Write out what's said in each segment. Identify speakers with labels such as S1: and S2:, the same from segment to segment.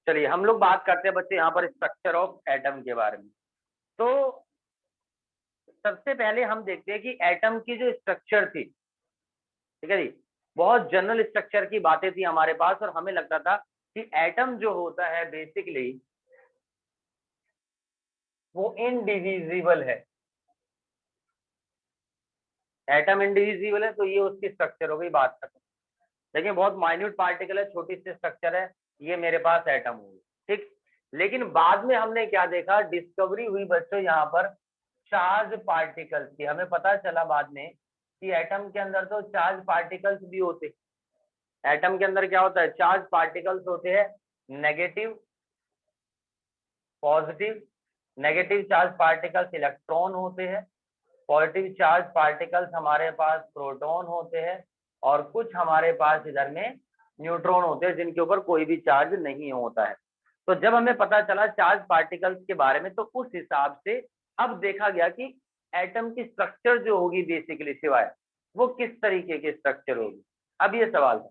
S1: चलिए हम लोग बात करते हैं बच्चे यहाँ पर स्ट्रक्चर ऑफ एटम के बारे में। तो सबसे पहले हम देखते हैं कि एटम की जो स्ट्रक्चर थी, ठीक है जी, बहुत जनरल स्ट्रक्चर की बातें थी हमारे पास, और हमें लगता था कि एटम जो होता है बेसिकली वो इनडिविजिबल है। एटम इनडिविजिबल है तो ये उसकी स्ट्रक्चर हो गई, बात खत्म। देखिए बहुत माइन्यूट पार्टिकल है, छोटी सी स्ट्रक्चर है, ये मेरे पास एटम होगी, ठीक। लेकिन बाद में हमने क्या देखा, डिस्कवरी हुई बच्चों यहाँ पर चार्ज पार्टिकल्स की। हमें पता चला बाद में कि एटम के अंदर तो चार्ज पार्टिकल्स भी होते। एटम के अंदर क्या होता है, चार्ज पार्टिकल्स होते हैं, negative positive. Negative charge particles electron होते हैं, पॉजिटिव चार्ज पार्टिकल्स हमारे पास प्रोटॉन होते हैं, और कुछ हमारे पास इधर में न्यूट्रॉन होते हैं जिनके ऊपर कोई भी चार्ज नहीं होता है। तो जब हमें पता चला चार्ज पार्टिकल्स के बारे में, तो उस हिसाब से अब देखा गया कि एटम की स्ट्रक्चर जो होगी बेसिकली सिवाय, वो किस तरीके की स्ट्रक्चर होगी। अब ये सवाल है।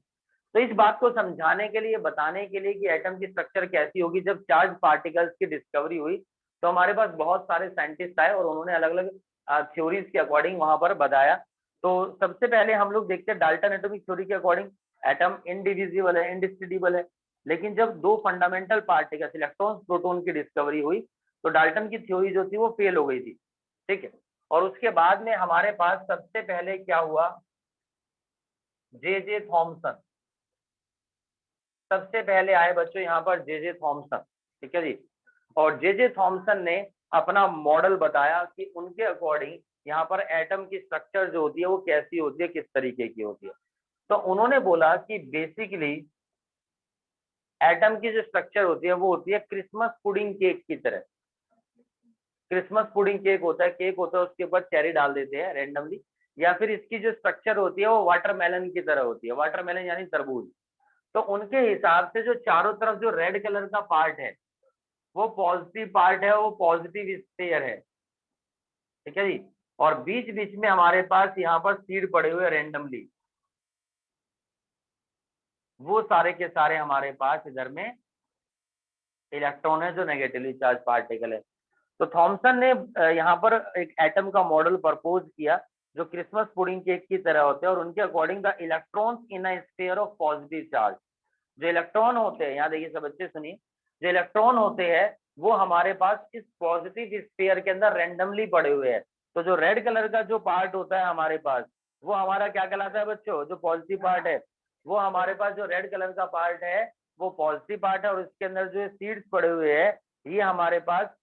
S1: तो इस बात को समझाने के लिए, बताने के लिए कि एटम की स्ट्रक्चर कैसी होगी, जब चार्ज पार्टिकल्स की डिस्कवरी हुई तो हमारे पास बहुत सारे साइंटिस्ट आए और उन्होंने अलग अलग थ्योरीज के अकॉर्डिंग वहां पर बताया। तो सबसे पहले हम लोग देखते हैं डाल्टन एटॉमिक थ्योरी के अकॉर्डिंग एटम इनडिविजिबल है, इंडिस्टिबल है। लेकिन जब दो फंडामेंटल पार्टिकल्स इलेक्ट्रॉन प्रोटॉन की डिस्कवरी हुई तो डाल्टन की थ्योरी जो थी वो फेल हो गई थी, ठीक है। और उसके बाद में हमारे पास सबसे पहले क्या हुआ, जे थॉमसन सबसे पहले आए बच्चों यहाँ पर, जे थॉमसन, ठीक है जी। और जे थॉमसन ने अपना मॉडल बताया कि उनके अकॉर्डिंग यहाँ पर एटम की स्ट्रक्चर जो होती है वो कैसी होती है, किस तरीके की होती है। तो उन्होंने बोला कि बेसिकली एटम की जो स्ट्रक्चर होती है वो होती है क्रिसमस पुडिंग केक की तरह। क्रिसमस पुडिंग केक होता है, केक होता है, उसके ऊपर चेरी डाल देते हैं रेंडमली। या फिर इसकी जो स्ट्रक्चर होती है वो वाटरमेलन की तरह होती है, वाटरमेलन यानी तरबूज। तो उनके हिसाब से जो चारों तरफ जो रेड कलर का पार्ट है वो पॉजिटिव पार्ट है, वो पॉजिटिव स्फीयर है, ठीक है जी। और बीच बीच में हमारे पास यहाँ पर सीड पड़े हुए रेंडमली, वो सारे के सारे हमारे पास इधर में इलेक्ट्रॉन है जो नेगेटिवली चार्ज पार्टिकल है। तो थॉमसन ने यहाँ पर एक एटम का मॉडल प्रपोज किया जो क्रिसमस पुडिंग केक की तरह होते हैं, और उनके according the electrons in a sphere of positive charge. जो इलेक्ट्रॉन होते हैं, यहाँ देखिए सब बच्चे सुनिए, जो इलेक्ट्रॉन होते हैं वो हमारे पास इस पॉजिटिव स्फीयर के अंदर रेंडमली पड़े हुए हैं। तो जो रेड कलर का जो पार्ट होता है हमारे पास, वो हमारा क्या कहलाता है बच्चों, जो पॉजिटिव पार्ट है, वो हमारे पास जो रेड कलर का पार्ट है वो पॉजिटिव पार्ट है, और इसके अंदर जो सीड्स पड़े हुए हैं ये हमारे पास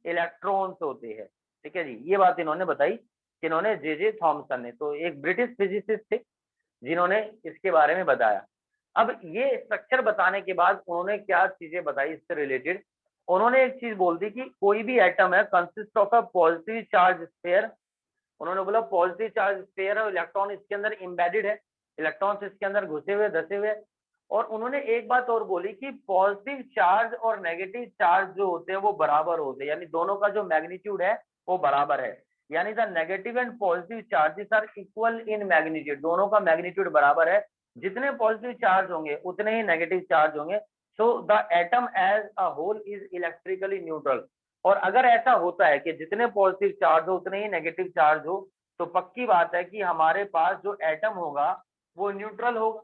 S1: इलेक्ट्रॉन्स होते हैं, ठीक है जी। ये बात इन्होंने बताई, किन्होंने, जे थॉमसन ने। तो एक ब्रिटिश फिजिसिस्ट थे जिन्होंने इसके बारे में बताया। अब ये स्ट्रक्चर बताने के बाद उन्होंने क्या चीजें बताई इससे रिलेटेड, उन्होंने एक चीज बोल दी कि कोई भी एटम है consist of a positive charge sphere. उन्होंने बोला पॉजिटिव चार्ज स्फीयर है, इलेक्ट्रॉन इसके अंदर एम्बेडेड है, इलेक्ट्रॉन्स इसके अंदर घुसे हुए, धसे हुए। और उन्होंने एक बात और बोली कि पॉजिटिव चार्ज और नेगेटिव चार्ज जो होते हैं वो बराबर होते हैं, यानी दोनों का जो मैग्नीट्यूड है वो बराबर है। यानी the negative and positive charges are equal in magnitude, दोनों का मैग्नीट्यूड बराबर है। जितने पॉजिटिव चार्ज होंगे उतने ही नेगेटिव चार्ज होंगे। So the atom as a whole is electrically neutral. और अगर ऐसा होता है कि जितने पॉजिटिव चार्ज हो उतने ही नेगेटिव चार्ज हो, तो पक्की बात है कि हमारे पास जो एटम होगा वो न्यूट्रल होगा।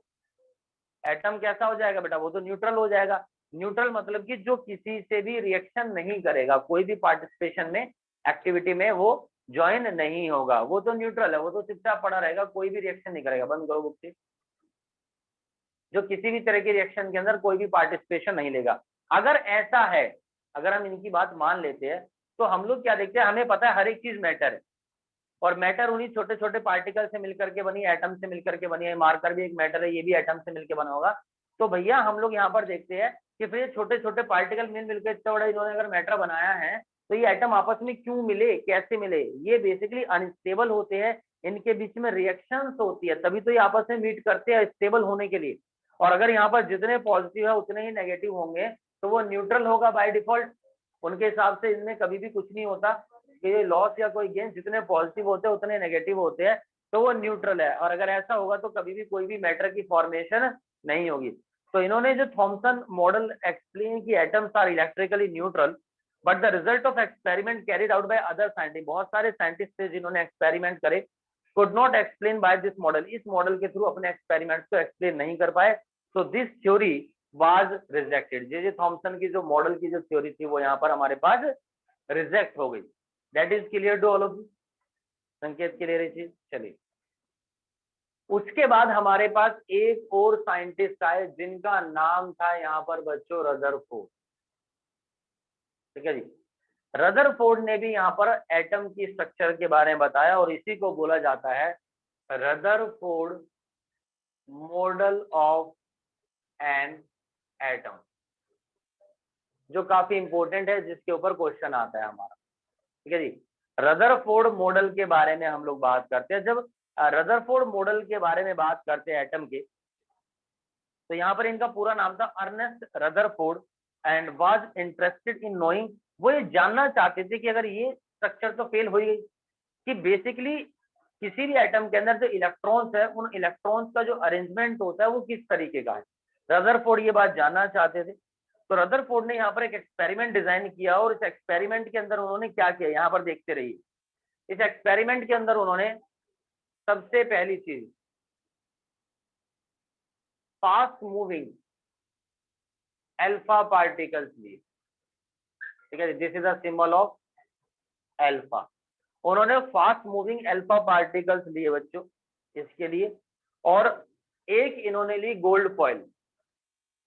S1: एटम कैसा हो जाएगा बेटा, वो तो न्यूट्रल हो जाएगा। न्यूट्रल मतलब कि जो किसी से भी रिएक्शन नहीं करेगा, कोई भी पार्टिसिपेशन में, एक्टिविटी में वो ज्वाइन नहीं होगा, वो तो न्यूट्रल है, वो तो चुपचाप पड़ा रहेगा, कोई भी रिएक्शन नहीं करेगा। बंद करो बुक से, जो किसी भी तरह के रिएक्शन के अंदर कोई भी पार्टिसिपेशन नहीं लेगा। अगर ऐसा है, अगर हम इनकी बात मान लेते हैं, तो हम लोग क्या देखते हैं, हमें पता है हर एक चीज मैटर है, और मैटर उन्हीं छोटे छोटे पार्टिकल से मिलकर के बनी, एटम से मिलकर के बनी है। मार्कर भी एक मैटर है, ये भी एटम से मिलकर बना होगा। तो भैया हम लोग यहाँ पर देखते हैं कि फिर छोटे छोटे पार्टिकल मिल मिलकर इतना बड़ा इन्होंने अगर मैटर बनाया है, तो ये एटम आपस में क्यों मिले, कैसे मिले? ये बेसिकली अनस्टेबल होते हैं, इनके बीच में रिएक्शंस होती है, तभी तो ये आपस में मीट करते हैं स्टेबल होने के लिए। और अगर यहाँ पर जितने पॉजिटिव है उतने ही नेगेटिव होंगे तो वो न्यूट्रल होगा बाय डिफॉल्ट। उनके हिसाब से इनमें कभी भी कुछ नहीं होता कि ये लॉस या कोई गेन, जितने पॉजिटिव होते हैं उतने नेगेटिव होते हैं, तो वो न्यूट्रल है। और अगर ऐसा होगा तो कभी भी कोई भी मैटर की फॉर्मेशन नहीं होगी। तो इन्होंने जो थॉमसन मॉडल एक्सप्लेन की atoms are electrically neutral but the result of experiment carried out by other scientist, बहुत सारे साइंटिस्ट थे जिन्होंने एक्सपेरिमेंट करे, could not explain by this model, इस मॉडल के थ्रू अपने एक्सपेरिमेंट्स को एक्सप्लेन नहीं कर पाए, so this theory was rejected, J Thomson की जो मॉडल की जो थ्योरी थी वो यहाँ पर हमारे पास रिजेक्ट हो गई। That is clear to all of you? Sanket clear है चीज? चलिए, उसके बाद हमारे पास एक और साइंटिस्ट आए जिनका नाम था यहाँ पर बच्चों रदरफोर्ड। ठीक है जी, रदरफोर्ड ने भी यहाँ पर एटम की स्ट्रक्चर के बारे में बताया और इसी को बोला जाता है Rutherford model of an atom, जो काफी इंपॉर्टेंट है, जिसके ऊपर क्वेश्चन आता है हमारा। ठीक है जी, रदरफोर्ड मॉडल के बारे में हम लोग बात करते हैं। जब रदरफोर्ड मॉडल के बारे में बात करते हैं एटम के, तो यहाँ पर इनका पूरा नाम था Ernest Rutherford and was interested in knowing, वो ये जानना चाहते थे कि अगर ये स्ट्रक्चर तो फेल हो गई कि बेसिकली किसी भी एटम के अंदर जो इलेक्ट्रॉन्स है उन इलेक्ट्रॉन्स का जो अरेंजमेंट होता है वो किस तरीके का है। रदरफोर्ड ये बात जानना चाहते थे। तो रदरफोर्ड ने यहाँ पर एक एक्सपेरिमेंट डिजाइन किया और इस एक्सपेरिमेंट के अंदर उन्होंने क्या किया, यहाँ पर देखते रहिए। इस एक्सपेरिमेंट के अंदर उन्होंने सबसे पहली चीज फास्ट मूविंग अल्फा पार्टिकल्स लिए। ठीक है, this is the symbol of alpha. उन्होंने फास्ट मूविंग अल्फा पार्टिकल्स लिए बच्चों इसके लिए, और एक इन्होंने ली गोल्ड फॉइल।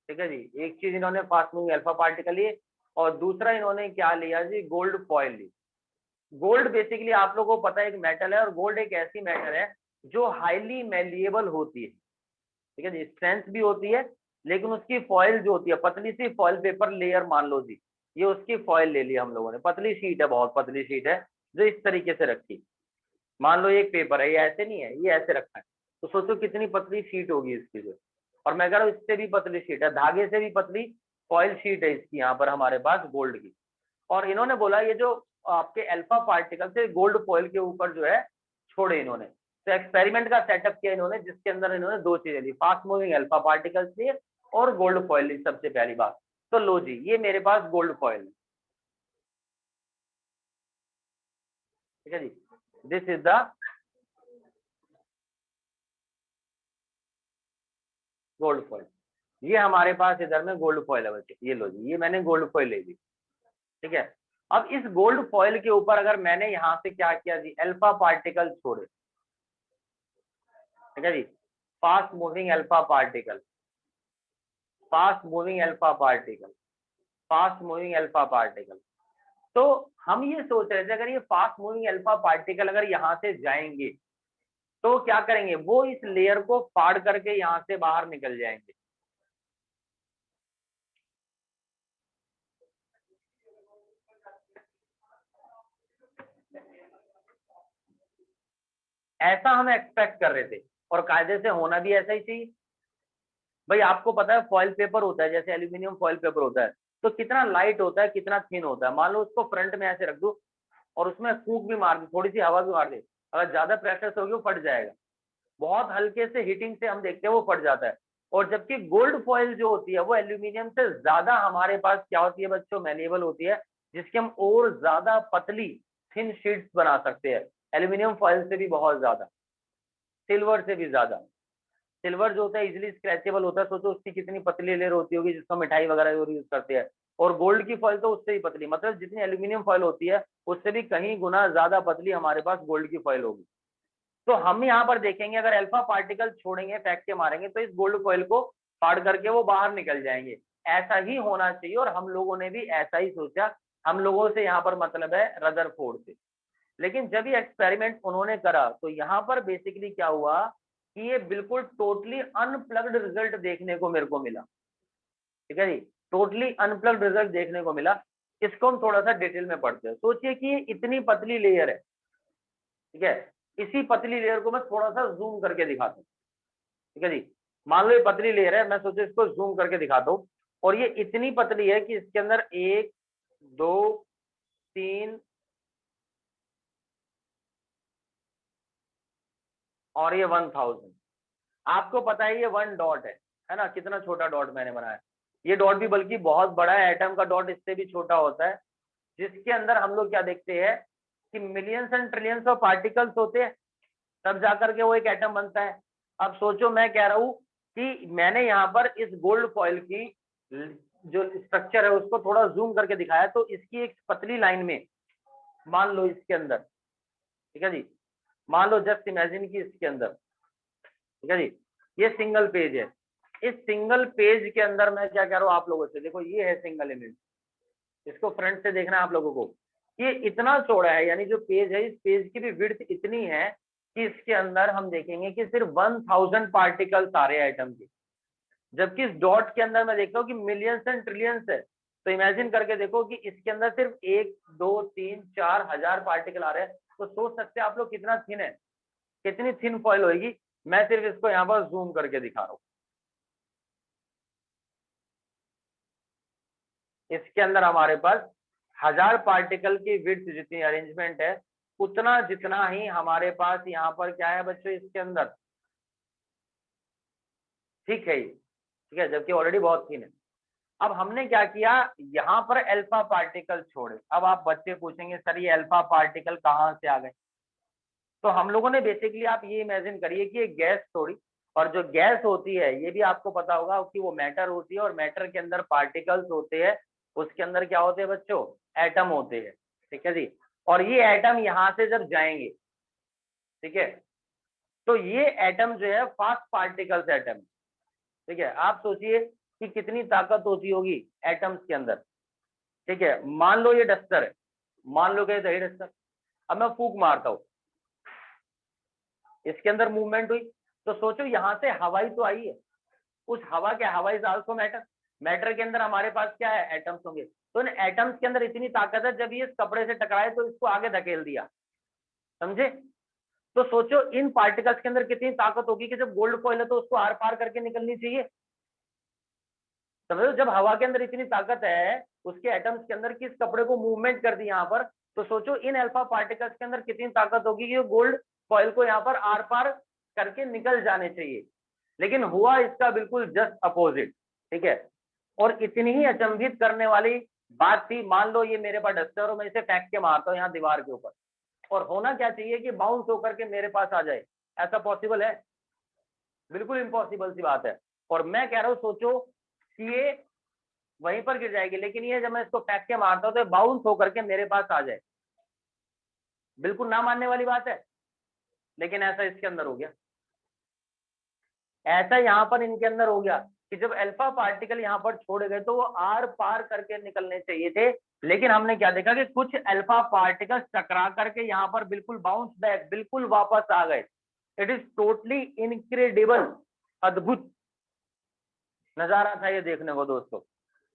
S1: ठीक है जी, एक चीज इन्होंने फास्ट मूविंग अल्फा पार्टिकल लिए और दूसरा इन्होंने क्या लिया जी, गोल्ड फॉइल ली। गोल्ड बेसिकली आप लोगों को पता है एक मेटल है, और गोल्ड एक ऐसी मेटल है जो हाईली मेलिएबल होती है। ठीक है जी, स्ट्रेंथ भी होती है, लेकिन उसकी फॉइल जो होती है, पतली सी फॉइल पेपर लेयर मान लो जी, ये उसकी फॉइल ले ली हम लोगों ने, पतली शीट है, बहुत पतली शीट है जो इस तरीके से रखी। मान लो एक पेपर है, ये ऐसे नहीं है, ये ऐसे रखा है, तो सोचो कितनी पतली शीट होगी इसकी जो। और मैं कह रहा हूँ इससे भी पतली शीट है, धागे से भी पतली फॉइल शीट है इसकी यहाँ पर हमारे पास गोल्ड की। और इन्होंने बोला ये जो आपके अल्फा पार्टिकल से गोल्ड फॉइल के ऊपर जो है छोड़े इन्होंने। तो एक्सपेरिमेंट का सेटअप किया इन्होंने, जिसके अंदर इन्होंने दो चीजें ली, फास्ट मूविंग अल्फा पार्टिकल्स लिए और गोल्ड फॉइल ली सबसे पहली बात। तो लो जी, ये मेरे पास गोल्ड फॉइल है। ठीक है जी, this is the gold foil. ये हमारे पास इधर में गोल्ड फॉइल है बच्चे, ये लो जी, ये मैंने गोल्ड फॉइल ले ली। ठीक है, अब इस गोल्ड फॉइल के ऊपर अगर मैंने यहाँ से क्या किया जी, अल्फा पार्टिकल छोड़े। ठीक है जी, fast moving alpha particle, fast moving alpha particle, fast moving alpha particle. तो हम ये सोच रहे थे अगर ये फास्ट मूविंग अल्फा पार्टिकल अगर यहाँ से जाएंगे तो क्या करेंगे, वो इस लेयर को फाड़ करके यहाँ से बाहर निकल जाएंगे। ऐसा हम एक्सपेक्ट कर रहे थे और कायदे से होना भी ऐसा ही चाहिए। भाई आपको पता है फॉइल पेपर होता है, जैसे एल्यूमिनियम फॉइल पेपर होता है, तो कितना लाइट होता है, कितना थिन होता है। मान लो उसको फ्रंट में ऐसे रख दो और उसमें फूंक भी मार दे, थोड़ी सी हवा भी मार दे, अगर ज्यादा प्रेशर से होगी वो फट जाएगा। बहुत हल्के से हीटिंग से हम देखते हैं वो फट जाता है। और जबकि गोल्ड फॉइल जो होती है वो एल्यूमिनियम से ज्यादा हमारे पास क्या होती है बच्चों, मेलिएबल होती है, जिसके हम और ज्यादा पतली थिन शीट्स बना सकते हैं, एल्यूमिनियम फॉइल से भी बहुत ज्यादा, सिल्वर से भी ज्यादा। सिल्वर जो होता है इजिली स्क्रैचेबल होता है, सोचो उसकी कितनी पतली लेयर होती होगी जिसको मिठाई वगैरह यूज करते हैं। और गोल्ड की फॉइल तो उससे ही पतली, मतलब जितनी एल्यूमिनियम फॉइल होती है उससे भी कहीं गुना ज्यादा पतली हमारे पास गोल्ड की फॉइल होगी। तो हम यहाँ पर देखेंगे अगर अल्फा पार्टिकल छोड़ेंगे, फेंक के मारेंगे, तो इस गोल्ड फॉइल को फाड़ करके वो बाहर निकल जाएंगे। ऐसा ही होना चाहिए और हम लोगों ने भी ऐसा ही सोचा। हम लोगों से यहाँ पर मतलब है रदरफोर्ड से। लेकिन जब ये एक्सपेरिमेंट उन्होंने करा तो यहाँ पर बेसिकली क्या हुआ कि ये बिल्कुल टोटली अनप्लग्ड रिजल्ट देखने को मेरे को मिला। ठीक है जी, टोटली अनप्लग्ड रिजल्ट देखने को मिला। इसको हम थोड़ा सा डिटेल में पढ़ते हैं। सोचिए कि ये इतनी पतली लेयर है, ठीक है, इसी पतली लेयर को मैं थोड़ा सा जूम करके दिखाता हूँ। ठीक है जी, मान लो ये पतली लेयर है, मैं सोचे इसको जूम करके दिखाता हूँ। और ये इतनी पतली है कि इसके अंदर 1 2 3 और ये 1000। आपको पता है ये 1 डॉट है है ना, कितना छोटा डॉट मैंने बनाया। ये डॉट भी बल्कि बहुत बड़ा है, एटम का डॉट इससे भी छोटा होता है, जिसके अंदर हम लोग क्या देखते हैं कि millions and trillions of particles होते हैं, तब जाकर के वो एक एटम बनता है। अब सोचो, मैं कह रहा हूं कि मैंने यहाँ पर इस गोल्ड फॉइल की जो स्ट्रक्चर है उसको थोड़ा जूम करके दिखाया, तो इसकी एक पतली लाइन में मान लो इसके अंदर, ठीक है जी, मान लो जस्ट इमेजिन की इसके अंदर, ठीक है जी, ये सिंगल पेज है। इस सिंगल पेज के अंदर मैं क्या कह रहा हूँ आप लोगों से, देखो ये है सिंगल इमेज, इसको फ्रंट से देखना है आप लोगों को, ये इतना चौड़ा है, यानी जो पेज है इस पेज की भी विड्थ इतनी है कि इसके अंदर हम देखेंगे कि सिर्फ 1000 पार्टिकल्स आ रहे हैं एटम के, जबकि इस डॉट के अंदर मैं देखता हूँ कि मिलियंस एंड ट्रिलियंस है। तो इमेजिन करके देखो कि इसके अंदर सिर्फ 1 2 3 4 हजार पार्टिकल आ रहे हैं, तो सोच सकते हैं आप लोग कितना थिन है, कितनी थिन फॉइल होगी। मैं सिर्फ इसको यहाँ पर जूम करके दिखा रहा हूँ। इसके अंदर हमारे पास 1000 पार्टिकल की विड्थ जितनी अरेंजमेंट है, उतना जितना ही हमारे पास यहाँ पर क्या है बच्चों, इसके अंदर ठीक है, ठीक है, जबकि ऑलरेडी बहुत थिन है। अब हमने क्या किया, यहाँ पर अल्फा पार्टिकल छोड़े। अब आप बच्चे पूछेंगे सर ये अल्फा पार्टिकल कहाँ से आ गए, तो हम लोगों ने बेसिकली, आप ये इमेजिन करिए कि एक गैस थोड़ी, और जो गैस होती है ये भी आपको पता होगा कि वो मैटर होती है, और मैटर के अंदर पार्टिकल्स होते हैं, उसके अंदर क्या होते हैं बच्चों, एटम होते हैं, ठीक है जी। और ये एटम यहाँ से जब जाएंगे, ठीक है, तो ये एटम जो है फास्ट पार्टिकल्स एटम, ठीक है। आप सोचिए कि कितनी ताकत होती होगी एटम्स के अंदर, ठीक है। मान लो ये डस्टर है, मान लो कि ये डस्टर, अब मैं फूंक मारता हूँ, इसके अंदर मूवमेंट हुई, तो सोचो यहाँ से हवाई तो आई है, उस हवा के, हवा इज आल्सो मैटर, मैटर के अंदर हमारे पास क्या है, एटम्स होंगे। तो इन एटम्स के अंदर इतनी ताकत है, जब ये इस कपड़े से टकराए तो इसको आगे धकेल दिया, समझे। तो सोचो इन पार्टिकल्स के अंदर कितनी ताकत होगी कि जब गोल्ड फॉइल है तो उसको आर पार करके निकलनी चाहिए, समझो। जब हवा के अंदर इतनी ताकत है उसके एटम्स के अंदर कि इस कपड़े को मूवमेंट कर दी यहाँ पर, तो सोचो इन अल्फा पार्टिकल्स के अंदर कितनी ताकत होगी कि गोल्ड फॉइल को यहाँ पर आर पार करके निकल जाने चाहिए। लेकिन हुआ इसका बिल्कुल जस्ट अपोजिट, ठीक है। और इतनी ही अचंभित करने वाली बात थी, मान लो ये मेरे पास डस्टर और मैं इसे फेंक के मारता हूँ यहाँ दीवार के ऊपर, और होना क्या चाहिए कि बाउंस होकर के मेरे पास आ जाए, ऐसा पॉसिबल है, बिल्कुल इम्पॉसिबल सी बात है। और मैं कह रहा हूँ सोचो कि ये वहीं पर गिर जाएगी, लेकिन ये जब मैं इसको फेंक के मारता हूँ तो बाउंस होकर के मेरे पास आ जाए, बिल्कुल ना मानने वाली बात है, लेकिन ऐसा इसके अंदर हो गया। ऐसा यहाँ पर इनके अंदर हो गया कि जब अल्फा पार्टिकल यहाँ पर छोड़े गए तो वो आर पार करके निकलने चाहिए थे, लेकिन हमने क्या देखा कि कुछ अल्फा पार्टिकल्स टकरा करके यहाँ पर बिल्कुल बाउंस बैक, बिल्कुल वापस आ गए। इट इज टोटली इनक्रेडिबल, अद्भुत नजारा था ये देखने को दोस्तों।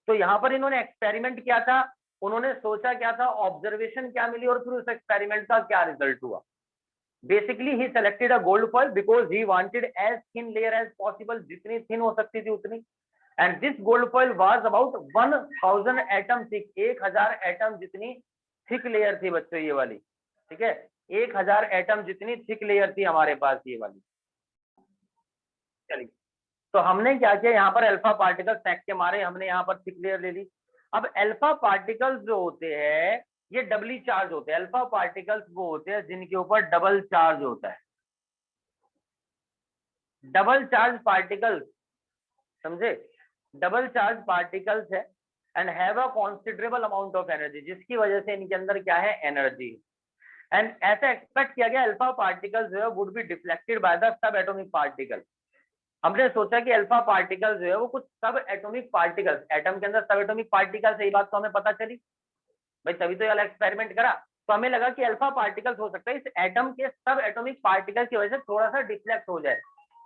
S1: तो यहाँ पर इन्होंने एक्सपेरिमेंट किया था, उन्होंने सोचा क्या था, ऑब्जर्वेशन क्या मिली, और फिर उस एक्सपेरिमेंट का क्या रिजल्ट हुआ। Basically he selected a gold foil because he wanted as thin layer as possible, जितनी थिन हो सकती थी उतनी, and this gold foil was about 1000 atom thick, 1000 atom जितनी थिक लेयर थी बच्चों ये वाली, ठीक है। 1000 एटम जितनी थिक लेयर थी हमारे पास ये वाली। चलिए, तो हमने क्या किया, यहाँ पर अल्फा पार्टिकल्स फेंक के मारे, हमने यहाँ पर थिक लेयर ले ली। अब अल्फा पार्टिकल्स जो होते हैं ये डबली चार्ज होते हैं, अल्फा पार्टिकल्स वो होते हैं जिनके ऊपर डबल चार्ज होता है, डबल चार्ज पार्टिकल्स, समझे, डबल चार्ज पार्टिकल्स है and have a considerable amount of energy, जिसकी वजह से इनके अंदर क्या है, एनर्जी। एंड ऐसा एक्सपेक्ट किया गया अल्फा पार्टिकल्स जो है would be deflected by the sub atomic particle. हमने सोचा कि अल्फा पार्टिकल जो है वो कुछ सब एटॉमिक पार्टिकल्स, एटम के अंदर सब एटॉमिक पार्टिकल्स, यही बात तो हमें पता चली भाई, तभी तो ये वाला एक्सपेरिमेंट करा। तो हमें लगा कि अल्फा पार्टिकल्स हो सकता है इस एटम के सब एटॉमिक पार्टिकल की वजह से थोड़ा सा डिफ्लेक्ट हो जाए।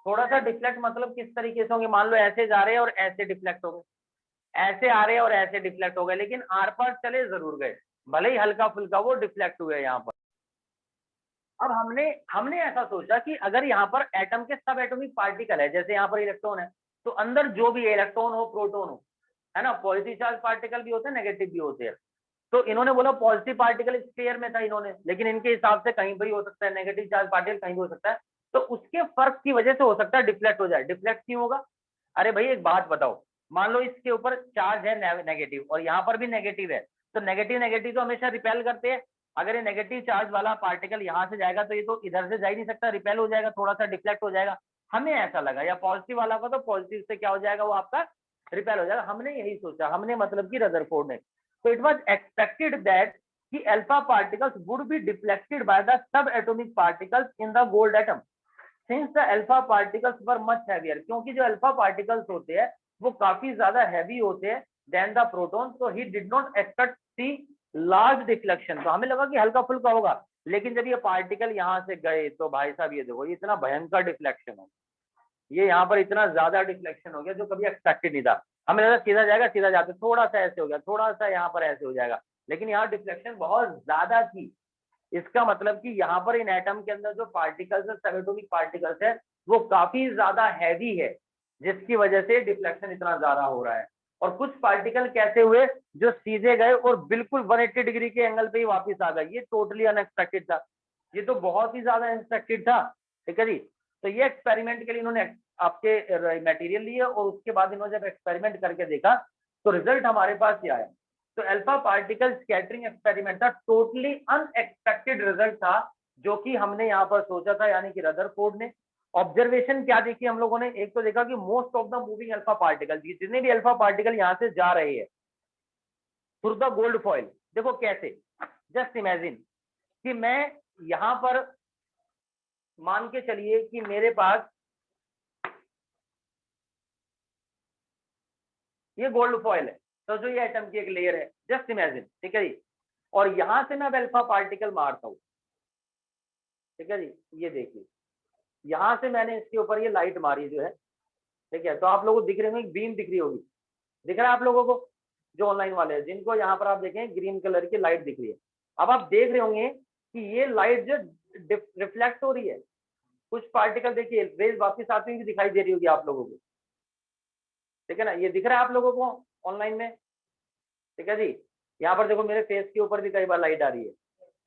S1: थोड़ा सा डिफ्लेक्ट मतलब किस तरीके से होंगे, मान लो ऐसे जा रहे हैं और ऐसे डिफ्लेक्ट हो गए, ऐसे आ रहे हैं और ऐसे डिफ्लेक्ट हो गए, लेकिन आर पार चले जरूर गए, भले ही हल्का फुल्का वो डिफ्लेक्ट हुए यहाँ पर। अब हमने हमने ऐसा सोचा कि अगर यहाँ पर एटम के सब एटॉमिक पार्टिकल है, जैसे यहाँ पर इलेक्ट्रॉन है, तो अंदर जो भी इलेक्ट्रॉन हो, प्रोटॉन हो, है ना, पॉजिटिव चार्ज पार्टिकल भी होते हैं, नेगेटिव भी होते हैं। तो इन्होंने बोला पॉजिटिव पार्टिकल स्फीयर में था इन्होंने, लेकिन इनके हिसाब से कहीं भी हो सकता है, नेगेटिव चार्ज पार्टिकल कहीं भी हो सकता है, तो उसके फर्क की वजह से हो सकता है डिफ्लेक्ट हो जाए। डिफ्लेक्ट क्यों होगा, अरे भाई एक बात बताओ, मान लो इसके ऊपर चार्ज है नेगेटिव और यहाँ पर भी नेगेटिव है, तो नेगेटिव नेगेटिव तो हमेशा रिपेल करते हैं। अगर ये नेगेटिव चार्ज वाला पार्टिकल यहाँ से जाएगा तो ये तो इधर से जा ही नहीं सकता, रिपेल हो जाएगा, थोड़ा सा डिफ्लेक्ट हो जाएगा। हमें ऐसा लगा, या पॉजिटिव वाला का तो पॉजिटिव से क्या हो जाएगा, वो आपका रिपेल हो जाएगा। हमने यही सोचा, हमने मतलब कि रदरफोर्ड ने, तो इट वाज एक्सपेक्टेड दैट कि alpha particles would be deflected by the sub atomic particles in the gold atom since the alpha particles were much heavier, क्योंकि जो अल्फा पार्टिकल्स होते हैं वो काफी ज्यादा हैवी होते हैं देन द प्रोटॉन, तो he did not expect such large deflection. तो हमें लगा कि हल्का फुल्का होगा, लेकिन जब ये पार्टिकल यहाँ से गए तो भाई साहब ये देखो, ये इतना भयंकर डिफ्लेक्शन हो, ये यहाँ पर इतना ज्यादा डिफ्लेक्शन हो गया जो कभी एक्सपेक्टेड नहीं था। हमें लगा सीधा जाएगा, सीधा जाते थोड़ा सा ऐसे हो गया, थोड़ा सा यहाँ पर ऐसे हो जाएगा, लेकिन यहाँ डिफ्लेक्शन बहुत ज्यादा थी। इसका मतलब कि यहाँ पर इन एटम के अंदर जो पार्टिकल्स है, सबएटॉमिक पार्टिकल्स है, वो काफी ज्यादा हैवी है, जिसकी वजह से डिफ्लेक्शन इतना ज्यादा हो रहा है। और कुछ पार्टिकल कैसे हुए जो सीधे गए और बिल्कुल 180 डिग्री के एंगल पे ही वापस आ गए, ये टोटली अनएक्सपेक्टेड था, ये तो बहुत ही ज्यादा अनएक्सपेक्टेड था। ठीक है जी, तो ये एक्सपेरिमेंट के लिए इन्होंने आपके मटेरियल लिए और उसके बाद इन्होंने जब एक्सपेरिमेंट करके देखा तो रिजल्ट हमारे पास ये आया। तो अल्फा पार्टिकल स्कैटरिंग एक्सपेरिमेंट था, टोटली अनएक्सपेक्टेड रिजल्ट था जो कि हमने यहाँ पर सोचा था, यानी कि रदरफोर्ड ने। ऑब्जर्वेशन क्या देखी हम लोगों ने, एक तो देखा कि most of the moving alpha particle, जितने भी अल्फा पार्टिकल यहाँ से जा रहे हैं थ्रू द गोल्ड फॉइल, देखो कैसे, जस्ट इमेजिन कि मैं यहाँ पर मान के चलिए कि मेरे पास ये गोल्ड फॉइल है, तो जो ये एटम की एक लेयर है, जस्ट इमेजिन, ठीक है जी, और यहां से मैं अब अल्फा पार्टिकल मारता हूं, ठीक है जी, ये देखिए यहां से मैंने इसके ऊपर ये लाइट मारी जो है, ठीक है, तो आप लोगों को दिख रहे होंगे, बीम दिख रही होगी, दिख रहा है आप लोगों को जो ऑनलाइन वाले हैं, जिनको यहाँ पर आप देखें ग्रीन कलर की लाइट दिख रही है। अब आप देख रहे होंगे कि ये लाइट जो रिफ्लेक्ट हो रही है, कुछ पार्टिकल देखिए रेज वापस आती हुई दिखाई दे रही होगी आप लोगों को, ठीक है ना, ये दिख रहा है आप लोगों को ऑनलाइन में, ठीक है जी। यहाँ पर देखो मेरे फेस के ऊपर भी कई बार लाइट आ रही है,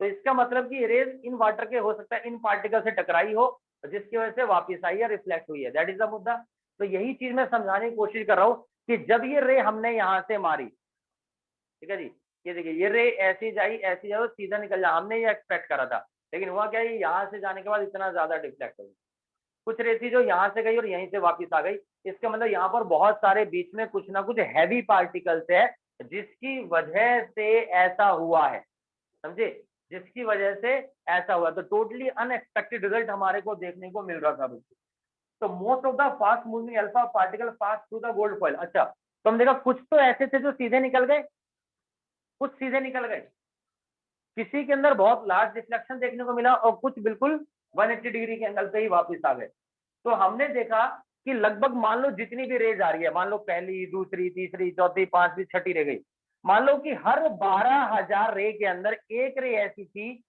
S1: तो इसका मतलब कि रेज इन वाटर के हो सकता है इन पार्टिकल से टकराई हो, जिसकी वजह से वापस आई है, रिफ्लेक्ट हुई है, दैट इज द मुद्दा। तो यही चीज मैं समझाने की कोशिश कर रहा हूँ कि जब ये रे हमने यहाँ से मारी, ठीक है जी, ये देखिए ये रे ऐसी जाई ऐसी जाओ सीधा निकल जा, हमने ये एक्सपेक्ट करा था, लेकिन हुआ क्या, ये यहाँ से जाने के बाद इतना ज्यादा डिफ्लेक्ट हो गई, कुछ रे थी जो यहाँ से गई और यहीं से वापस आ गई। इसका मतलब यहाँ पर बहुत सारे बीच में कुछ ना कुछ हैवी पार्टिकल्स है जिसकी वजह से ऐसा हुआ है, समझे, जिसकी वजह से ऐसा हुआ। तो टोटली अनएक्सपेक्टेड रिजल्ट हमारे को देखने को मिल रहा था बच्चों। तो most of the fast moving alpha particle pass through the gold foil. अच्छा, तो हम देखा कुछ तो ऐसे थे जो सीधे निकल गए, कुछ सीधे निकल गए, किसी के अंदर बहुत लार्ज रिफ्लेक्शन देखने को मिला और कुछ बिल्कुल 180 डिग्री के एंगल पे ही वापस आ गए। तो हमने देखा कि लगभग मान लो जितनी भी रेज आ रही है, मान लो पहली दूसरी तीसरी चौथी पांचवी छठी रह गई, मान लो कि हर 12,000 रे के अंदर एक रे ऐसी थी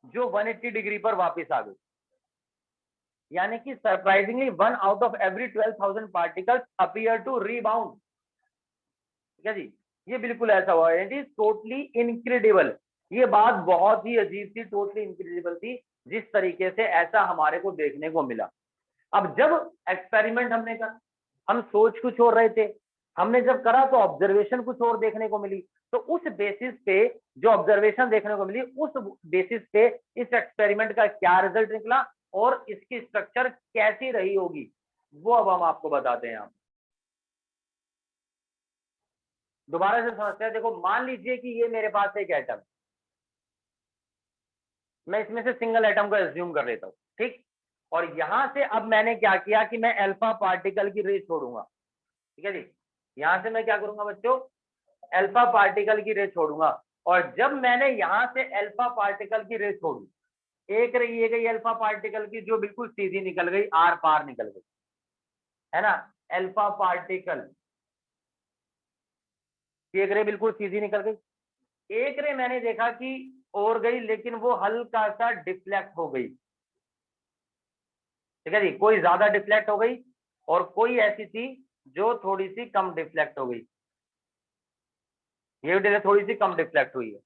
S1: जो 180 डिग्री पर वापस आ गई, यानी कि surprisingly 1 out of every 12,000 particles appear to rebound. ठीक है जी, ये बिल्कुल ऐसा हुआ, इट इज टोटली इनक्रेडिबल। ये बात बहुत ही अजीब थी, टोटली इनक्रेडिबल थी, जिस तरीके से ऐसा हमारे को देखने को मिला। अब जब एक्सपेरिमेंट हमने करा, हम सोच कुछ और रहे थे, हमने जब करा तो ऑब्जर्वेशन कुछ और देखने को मिली, तो उस बेसिस पे जो ऑब्जर्वेशन देखने को मिली, उस बेसिस पे इस एक्सपेरिमेंट का क्या रिजल्ट निकला और इसकी स्ट्रक्चर कैसी रही होगी, वो अब हम आपको बताते हैं। दोबारा से समझते हैं। देखो मान लीजिए कि ये मेरे पास एक एटम, मैं इसमें से सिंगल एटम को एज्यूम कर लेता हूँ, ठीक, और यहां से अब मैंने क्या किया कि मैं अल्फा पार्टिकल की रे छोड़ूंगा, ठीक है जी, यहां से मैं क्या करूंगा बच्चों, अल्फा पार्टिकल की रे छोड़ूंगा। और जब मैंने यहां से अल्फा पार्टिकल की रे छोड़ी, एक रे ये गई अल्फा पार्टिकल की जो बिल्कुल सीधी निकल गई, आर पार निकल गई, है ना, अल्फा पार्टिकल की एक रे बिल्कुल सीधी निकल गई। एक रे मैंने देखा कि और गई, लेकिन वो हल्का सा डिफ्लेक्ट हो गई, ठीक है जी, कोई ज्यादा डिफ्लेक्ट हो गई और कोई ऐसी थी जो थोड़ी सी कम डिफ्लेक्ट हो गई, ये थोड़ी सी कम डिफ्लेक्ट हुई है,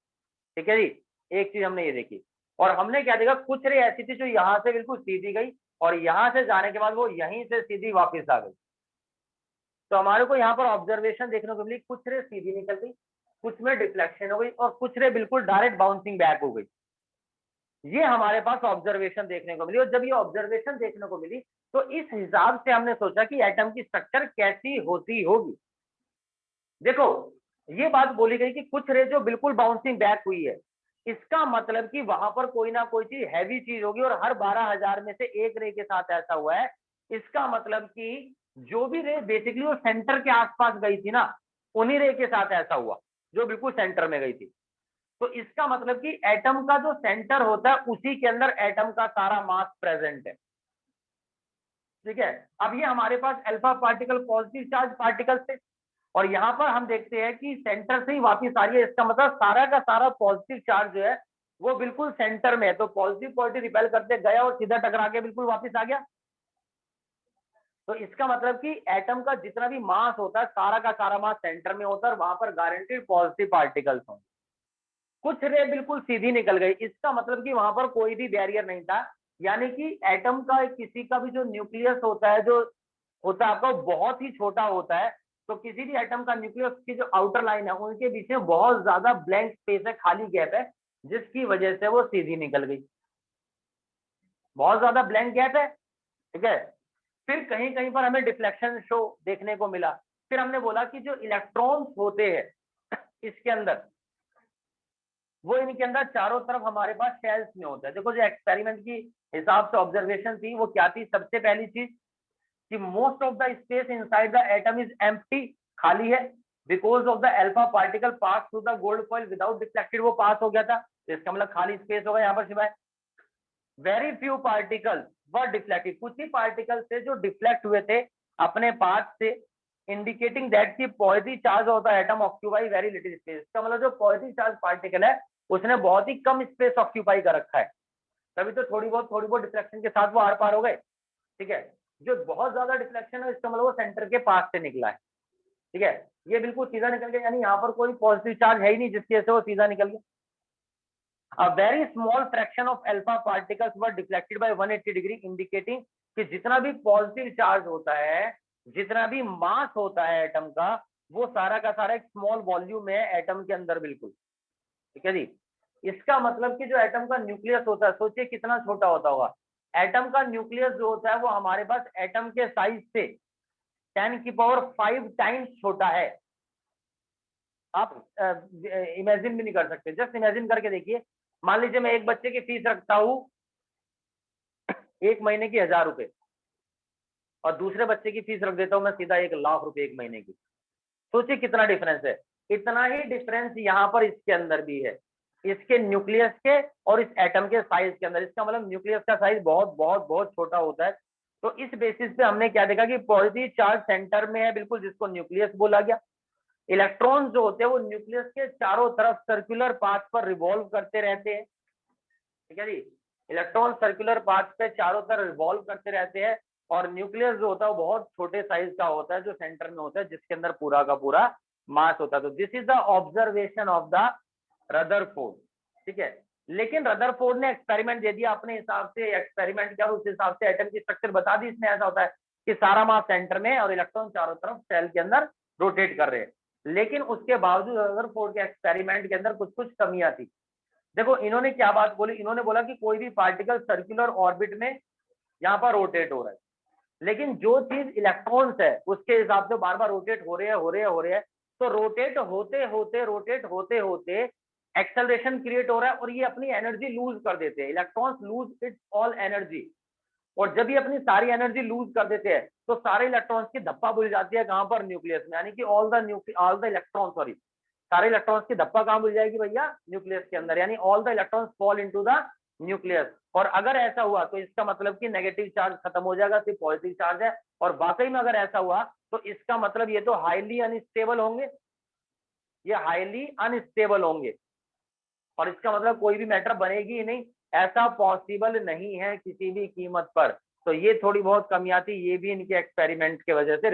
S1: ठीक है जी। एक चीज हमने ये देखी, और हमने क्या देखा, कुछ रे ऐसी थी जो यहाँ से बिल्कुल सीधी गई और यहाँ से जाने के बाद वो यहीं से सीधी वापस आ गई, तो हमारे को यहाँ पर ऑब्जर्वेशन देखने को मिली, कुछ रे सीधी निकल गई, कुछ में डिफ्लेक्शन हो गई और कुछ रे बिल्कुल डायरेक्ट बाउंसिंग बैक हो गई। ये हमारे पास ऑब्जर्वेशन देखने को मिली। और जब ये ऑब्जर्वेशन देखने को मिली तो इस हिसाब से हमने सोचा कि एटम की स्ट्रक्चर कैसी होती होगी। देखो ये बात बोली गई कि कुछ रे जो बिल्कुल बाउंसिंग बैक हुई है, इसका मतलब कि वहां पर कोई ना कोई चीज हैवी चीज होगी और हर 12,000 में से एक रे के साथ ऐसा हुआ है। इसका मतलब कि जो भी रे बेसिकली वो सेंटर के आसपास गई थी ना, उन्हीं रे के साथ ऐसा हुआ जो बिल्कुल सेंटर में गई थी। तो इसका मतलब कि एटम का जो सेंटर होता है उसी के अंदर एटम का सारा मास प्रेजेंट है। ठीक है, अब ये हमारे पास alpha particle positive charge particle थे और यहाँ पर हम देखते हैं कि सेंटर से ही वापिस आ रही है। इसका मतलब सारा का सारा पॉजिटिव चार्ज जो है वो बिल्कुल सेंटर में है। तो पॉजिटिव पॉजिटिव रिपेल करते गया और सीधा टकरा के बिल्कुल वापिस आ गया। तो इसका मतलब कि एटम का जितना भी मास होता है सारा का सारा मास सेंटर में होता है और वहां पर गारंटीड पॉजिटिव पार्टिकल्स होंगे। कुछ रे बिल्कुल सीधी निकल गई, इसका मतलब कि वहां पर कोई भी बैरियर नहीं था। यानी कि एटम का किसी का भी जो न्यूक्लियस होता है, जो होता है आपका, बहुत ही छोटा होता है। तो किसी भी एटम का न्यूक्लियस की जो आउटर लाइन है उनके बीच में बहुत ज्यादा ब्लैंक स्पेस है, खाली गैप है, जिसकी वजह से वो सीधी निकल गई। बहुत ज्यादा ब्लैंक गैप है। ठीक है, फिर कहीं कहीं पर हमें डिफ्लेक्शन शो देखने को मिला। फिर हमने बोला कि जो इलेक्ट्रॉन्स होते हैं इसके अंदर, वो इनके अंदर चारों तरफ हमारे पास शेल्स में होता है। देखो जो एक्सपेरिमेंट की हिसाब से ऑब्जर्वेशन थी वो क्या थी, सबसे पहली चीज कि most of the space inside the atom is empty, खाली है, because of the alpha particle pass through the gold foil without deflected, वो पास हो गया था। तो इसका मतलब खाली स्पेस होगा यहाँ पर सिवाय। वेरी फ्यू पार्टिकल्स वर डिफ्लेक्टेड, कुछ ही पार्टिकल थे जो डिफ्लेक्ट हुए थे अपने पाथ से, इंडिकेटिंग दैट की positive charge of the atom occupy very little space. इसका मतलब जो पॉजिटिव चार्ज पार्टिकल है उसने बहुत ही कम स्पेस ऑक्यूपाई कर रखा है, तभी तो थोड़ी बहुत डिफ्लेक्शन के साथ वो आर पार हो गए। ठीक है, जो बहुत ज्यादा डिफ्लेक्शन है इसका मतलब वो सेंटर के पास से निकला है। ठीक है, ये बिल्कुल सीधा निकल गया, यानी यहाँ पर कोई पॉजिटिव चार्ज है ही नहीं जिसकी वजह से वो सीधा निकल गया। A very small fraction of alpha particles were deflected by 180 degree, indicating कि जितना भी पॉजिटिव चार्ज होता है, जितना भी मास होता है एटम का, वो सारा का सारा एक स्मॉल वॉल्यूम है एटम के अंदर बिल्कुल। ठीक है जी, इसका मतलब कि जो एटम का न्यूक्लियस होता है, सोचिए कितना छोटा होता होगा। एटम का न्यूक्लियस जो होता है वो हमारे पास एटम के साइज से 10 की पावर 5 टाइम्स छोटा है। आप इमेजिन भी नहीं कर सकते, जस्ट इमेजिन करके देखिए। मान लीजिए मैं एक बच्चे की फीस रखता हूं एक महीने की 1,000 रुपए और दूसरे बच्चे की फीस रख देता हूं मैं सीधा 1,00,000 रुपए एक महीने की। सोचिए कितना डिफरेंस है। इतना ही डिफरेंस यहाँ पर इसके अंदर भी है, इसके न्यूक्लियस के और इस एटम के साइज के अंदर। इसका मतलब न्यूक्लियस का साइज बहुत बहुत बहुत छोटा होता है। तो इस बेसिस पे हमने क्या देखा कि पॉजिटिव चार्ज सेंटर में है बिल्कुल, जिसको न्यूक्लियस बोला गया। इलेक्ट्रॉन्स जो होते हैं वो न्यूक्लियस के चारों तरफ सर्कुलर पाथ पर रिवॉल्व करते रहते हैं। ठीक है जी, इलेक्ट्रॉन सर्कुलर पाथ पे चारों तरफ रिवॉल्व करते रहते हैं और न्यूक्लियस जो होता है वो बहुत छोटे साइज का होता है जो सेंटर में होता है, जिसके अंदर पूरा का पूरा मास होता है। तो this is the observation of the Rutherford. ठीक है, लेकिन रदरफोर्ड ने एक्सपेरिमेंट दे दिया अपने हिसाब से, एक्सपेरिमेंट किया उस हिसाब से एटम की स्ट्रक्चर बता दी। इसमें ऐसा होता है कि सारा मास सेंटर में और इलेक्ट्रॉन चारों तरफ सेल के अंदर रोटेट कर रहे हैं। लेकिन उसके बावजूद रदरफोर्ड के एक्सपेरिमेंट के अंदर कुछ कुछ कमियां थी। देखो इन्होंने क्या बात बोली, इन्होंने बोला कि कोई भी पार्टिकल सर्कुलर ऑर्बिट में यहाँ पर रोटेट हो रहा है, लेकिन जो चीज इलेक्ट्रॉन्स है उसके हिसाब से बार बार रोटेट हो रहे हैं। तो रोटेट होते होते एक्सेलरेशन क्रिएट हो रहा है और ये अपनी एनर्जी लूज कर देते हैं। Electrons lose its all energy, और जब ये अपनी सारी एनर्जी लूज कर देते हैं तो सारे इलेक्ट्रॉन्स की धप्पा भूल जाती है कहां पर, न्यूक्लियस में। यानी कि ऑल द इलेक्ट्रॉन, सॉरी, सारे इलेक्ट्रॉन्स की धप्पा कहां भूल जाएगी भैया, न्यूक्लियस के अंदर। यानी all the electrons fall into the nucleus. और अगर ऐसा हुआ तो इसका मतलब कि नेगेटिव चार्ज खत्म हो जाएगा, सिर्फ पॉजिटिव चार्ज है। और वाकई में अगर ऐसा हुआ तो इसका मतलब ये तो हाईली अनस्टेबल होंगे, ये हाईली अनस्टेबल होंगे और इसका मतलब कोई भी मैटर बनेगी ही नहीं, ऐसा पॉसिबल नहीं है किसी भी कीमत पर। तो ये थोड़ी बहुत कमियां थी, ये भी इनके एक्सपेरिमेंट की वजह से